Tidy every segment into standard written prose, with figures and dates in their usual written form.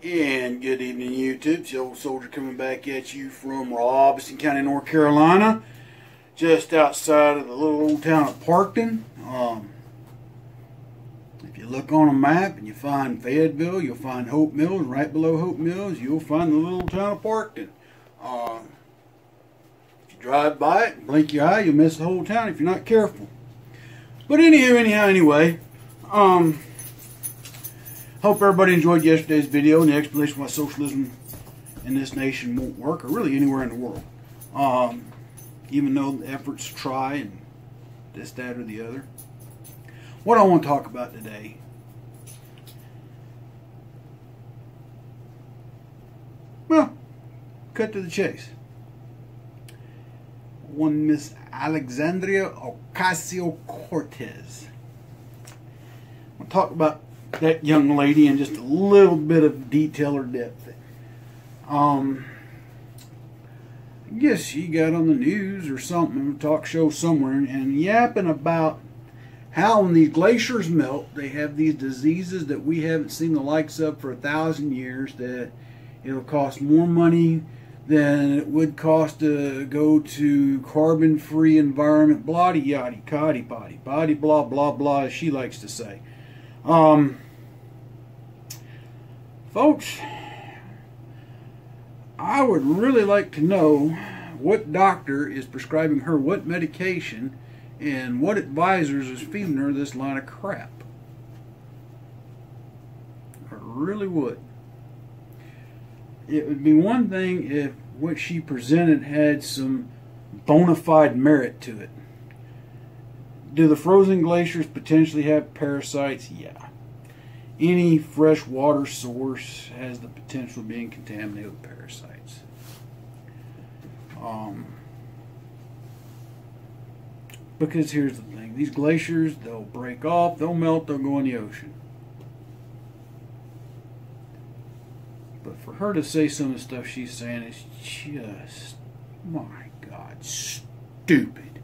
And good evening, YouTube. It's the old soldier coming back at you from Robeson County, North Carolina, just outside of the little old town of Parkton. If you look on a map and you find Fayetteville, you'll find Hope Mills. Right below Hope Mills, you'll find the little town of Parkton. If you drive by it and blink your eye, you'll miss the whole town if you're not careful. But anyway, hope everybody enjoyed yesterday's video and the explanation why socialism in this nation won't work, or really anywhere in the world. Even though the efforts to try and this, that, or the other. What I want to talk about today, well, cut to the chase. One Miss Alexandria Ocasio-Cortez. I'll talk about that young lady in just a little bit of detail or depth. I guess she got on the news or something, a talk show somewhere, and yapping about how when these glaciers melt, they have these diseases that we haven't seen the likes of for 1,000 years, that it'll cost more money than it would cost to go to carbon-free environment, bloody yaddy, coddy potty, body blah blah blah, as she likes to say. Folks, I would really like to know what doctor is prescribing her what medication and what advisors is feeding her this line of crap. I really would. It would be one thing if what she presented had some bona fide merit to it. Do the frozen glaciers potentially have parasites? Yeah. Any fresh water source has the potential of being contaminated with parasites. Because here's the thing. These glaciers, they'll break off, they'll melt, they'll go in the ocean. But for her to say some of the stuff she's saying is just, my God, stupid.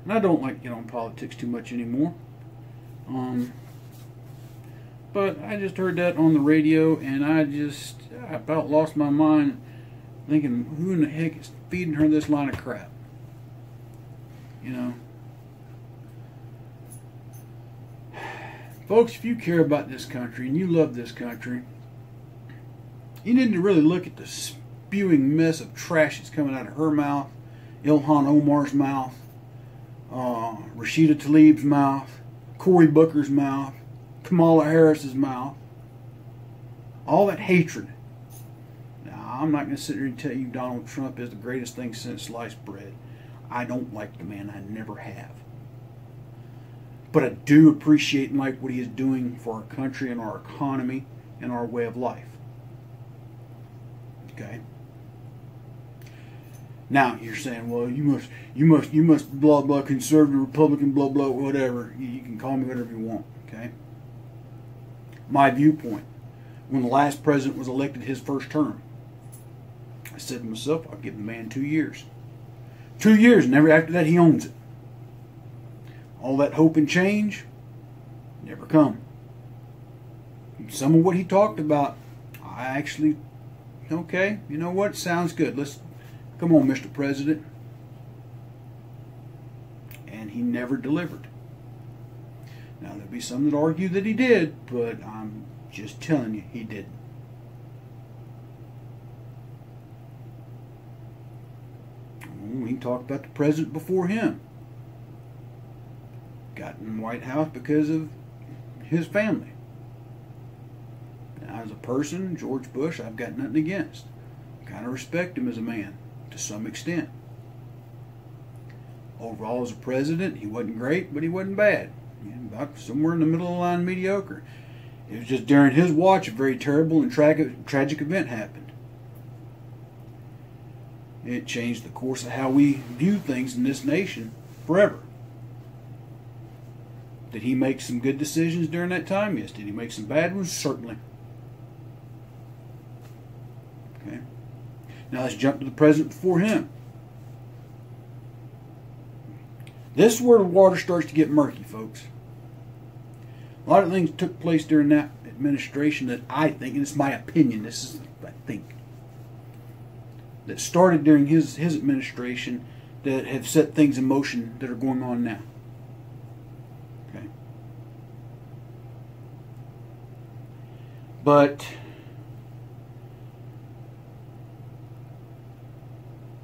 And I don't like to get on politics too much anymore. But I just heard that on the radio, and I about lost my mind thinking, who in the heck is feeding her this line of crap? You know? Folks, if you care about this country and you love this country, you need to really look at the spewing mess of trash that's coming out of her mouth, Ilhan Omar's mouth, Rashida Tlaib's mouth, Cory Booker's mouth, Kamala Harris's mouth. All that hatred. Now, I'm not going to sit here and tell you Donald Trump is the greatest thing since sliced bread. I don't like the man. I never have. But I do appreciate and like what he is doing for our country and our economy and our way of life. Okay? Now, you're saying, well, you must blah blah, conservative, Republican, blah blah, whatever. You can call me whatever you want. Okay? My viewpoint. When the last president was elected his first term, I said to myself, I'll give the man 2 years. 2 years, and after that he owns it. All that hope and change never come. Some of what he talked about, I actually, okay, you know what, sounds good. Let's, come on, Mr. President. And he never delivered. Now, there'll be some that argue that he did, but I'm just telling you, he didn't. We can talk about the president before him. Got in the White House because of his family. Now, as a person, George Bush, I've got nothing against. I kind of respect him as a man, to some extent. Overall, as a president, he wasn't great, but he wasn't bad. About somewhere in the middle of the line, mediocre. It was just during his watch a very terrible and tragic event happened. It changed the course of how we view things in this nation forever. Did he make some good decisions during that time? Yes. Did he make some bad ones? Certainly. Okay. Now let's jump to the president before him. This is where the water starts to get murky, folks. A lot of things took place during that administration that I think, and it's my opinion, this is, I think, that started during his administration that have set things in motion that are going on now. Okay. But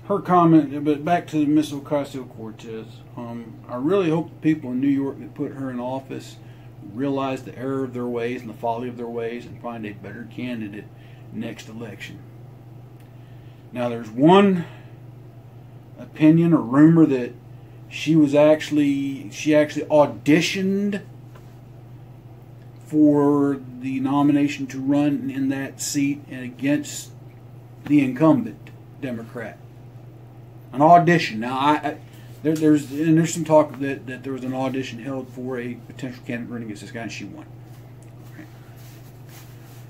her comment, but back to Miss Ocasio-Cortez, I really hope the people in New York that put her in office realize the error of their ways and the folly of their ways and find a better candidate next election. Now, there's one opinion or rumor that she actually auditioned for the nomination to run in that seat and against the incumbent Democrat. An audition. Now, there's some talk that there was an audition held for a potential candidate running against this guy, and she won. Okay.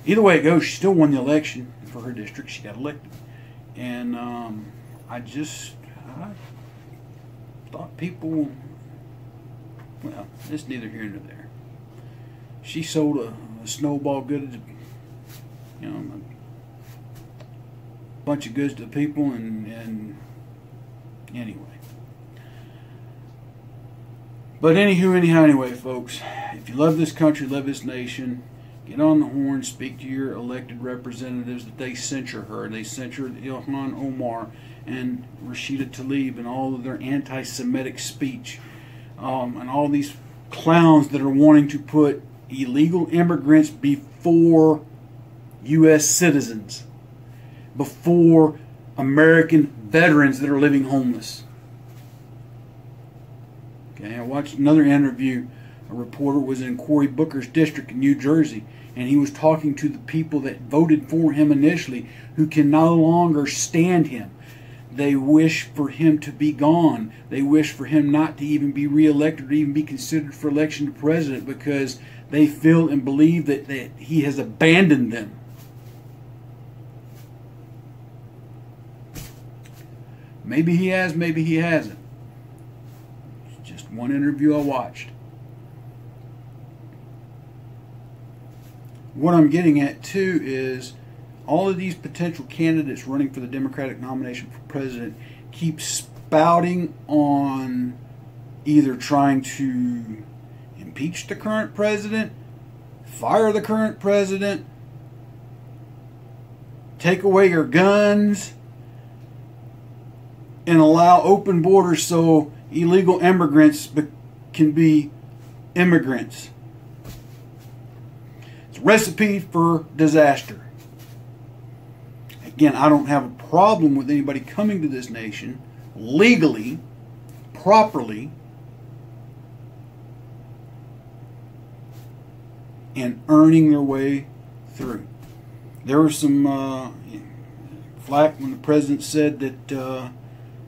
Either way it goes, she still won the election for her district. She got elected. And I thought people, well, it's neither here nor there. She sold a snowball good, a bunch of goods to people, and anyway. But anyway, folks, if you love this country, love this nation, get on the horn, speak to your elected representatives that they censure her. They censured Ilhan Omar and Rashida Tlaib and all of their anti-Semitic speech. And all these clowns that are wanting to put illegal immigrants before U.S. citizens, before American veterans that are living homeless. Okay, I watched another interview. A reporter was in Cory Booker's district in New Jersey, and he was talking to the people that voted for him initially who can no longer stand him. They wish for him to be gone. They wish for him not to even be reelected or even be considered for election to president because they feel and believe that he has abandoned them. Maybe he has, maybe he hasn't. It's just one interview I watched. What I'm getting at too is all of these potential candidates running for the Democratic nomination for president keep spouting on either trying to impeach the current president, fire the current president, take away your guns, and allow open borders so illegal immigrants can be immigrants. It's a recipe for disaster. Again, I don't have a problem with anybody coming to this nation legally, properly, and earning their way through. There was some flack when the president said that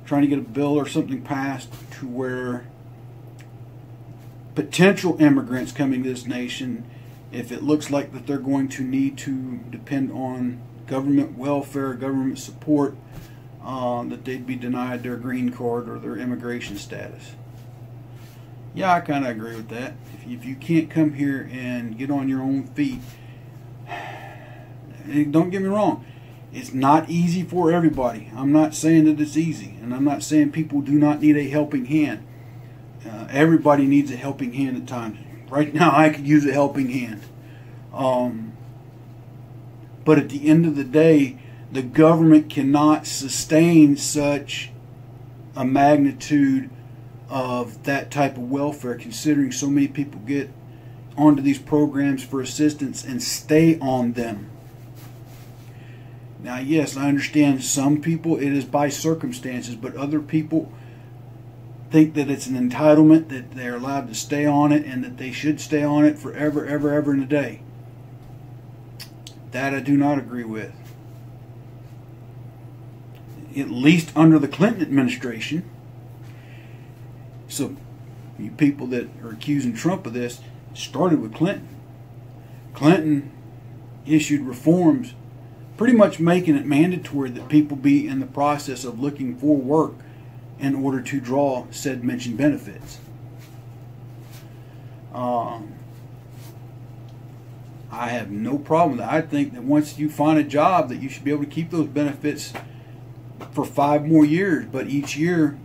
trying to get a bill or something passed to where potential immigrants coming to this nation, if it looks like that they're going to need to depend on government welfare, government support, that they'd be denied their green card or their immigration status. Yeah, I kind of agree with that. If you can't come here and get on your own feet, don't get me wrong, it's not easy for everybody. I'm not saying that it's easy, and I'm not saying people do not need a helping hand. Everybody needs a helping hand at times. Right now, I could use a helping hand. But at the end of the day, the government cannot sustain such a magnitude of that type of welfare, considering so many people get onto these programs for assistance and stay on them. Now, yes, I understand some people it is by circumstances, but other people think that it's an entitlement, that they're allowed to stay on it, and that they should stay on it forever, ever, ever and a day. That I do not agree with. At least under the Clinton administration. So, you people that are accusing Trump of this, started with Clinton. Clinton issued reforms pretty much making it mandatory that people be in the process of looking for work in order to draw said mentioned benefits. I have no problem with that. I think that once you find a job, that you should be able to keep those benefits for 5 more years, but each year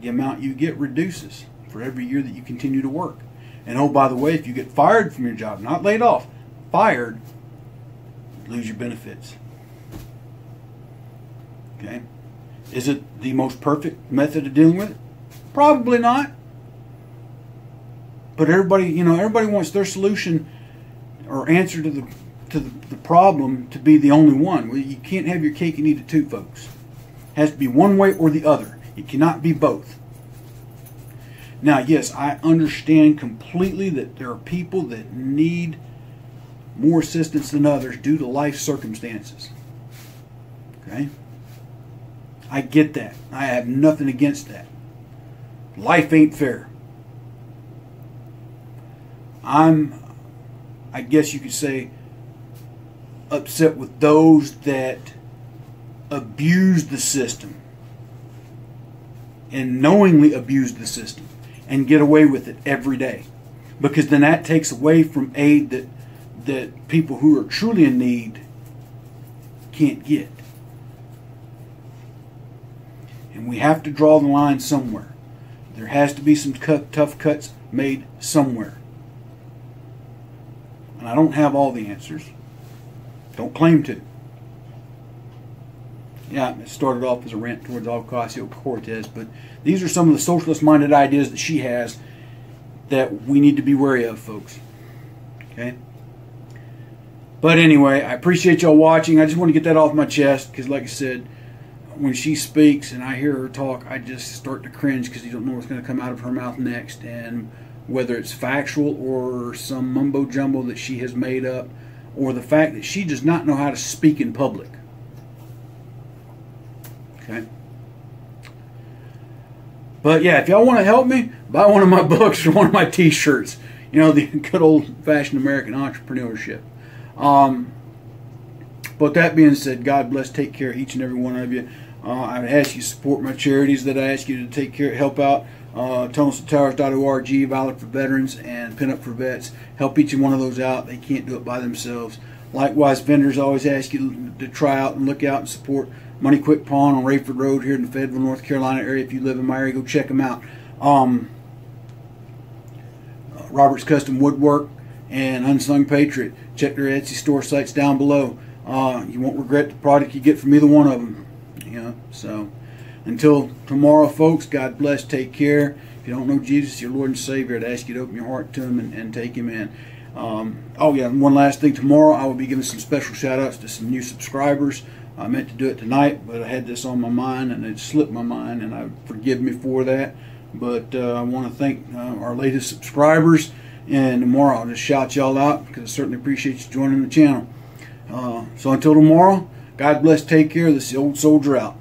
the amount you get reduces for every year that you continue to work. And oh, by the way, if you get fired from your job, not laid off, fired, you lose your benefits. Okay? Is it the most perfect method of dealing with it? Probably not. But everybody, you know, everybody wants their solution or answer to the problem to be the only one. Well, you can't have your cake and eat it too, folks. It has to be one way or the other. It cannot be both. Now, yes, I understand completely that there are people that need more assistance than others due to life circumstances. Okay? I get that. I have nothing against that. Life ain't fair. I guess you could say, upset with those that abuse the system and knowingly abuse the system and get away with it every day, because then that takes away from aid that people who are truly in need can't get. And we have to draw the line somewhere. There has to be some tough cuts made somewhere. And I don't have all the answers. Don't claim to. Yeah, it started off as a rant towards A.O.C, but these are some of the socialist-minded ideas that she has that we need to be wary of, folks. Okay? But anyway, I appreciate y'all watching. I just want to get that off my chest, because like I said, when she speaks and I hear her talk, I just start to cringe, because you don't know what's going to come out of her mouth next, and whether it's factual or some mumbo-jumbo that she has made up, or the fact that she does not know how to speak in public. Okay? But yeah, if y'all want to help me, buy one of my books or one of my t-shirts. You know, the good old-fashioned American entrepreneurship. But that being said, God bless, take care of each and every one of you. I would ask you to support my charities that I ask you to take care, help out. TunnelsToTowers.org, Valid for Veterans, and Pin Up for Vets. Help each one of those out. They can't do it by themselves. Likewise, vendors, I always ask you to try out and look out and support Money Quick Pawn on Rayford Road here in the Fayetteville, North Carolina area. If you live in my area, go check them out. Robert's Custom Woodwork and Unsung Patriot. Check their Etsy store sites down below. You won't regret the product you get from either one of them. You know, so until tomorrow, folks, God bless, take care. If you don't know Jesus, your Lord and Savior, I'd ask you to open your heart to Him and take Him in. Oh yeah, and one last thing, tomorrow I will be giving some special shout outs to some new subscribers. I meant to do it tonight, but I had this on my mind and it slipped my mind, and forgive me for that. But I want to thank our latest subscribers, and tomorrow I'll just shout y'all out, because I certainly appreciate you joining the channel. So until tomorrow, God bless, take care. This is the Old Soldier out.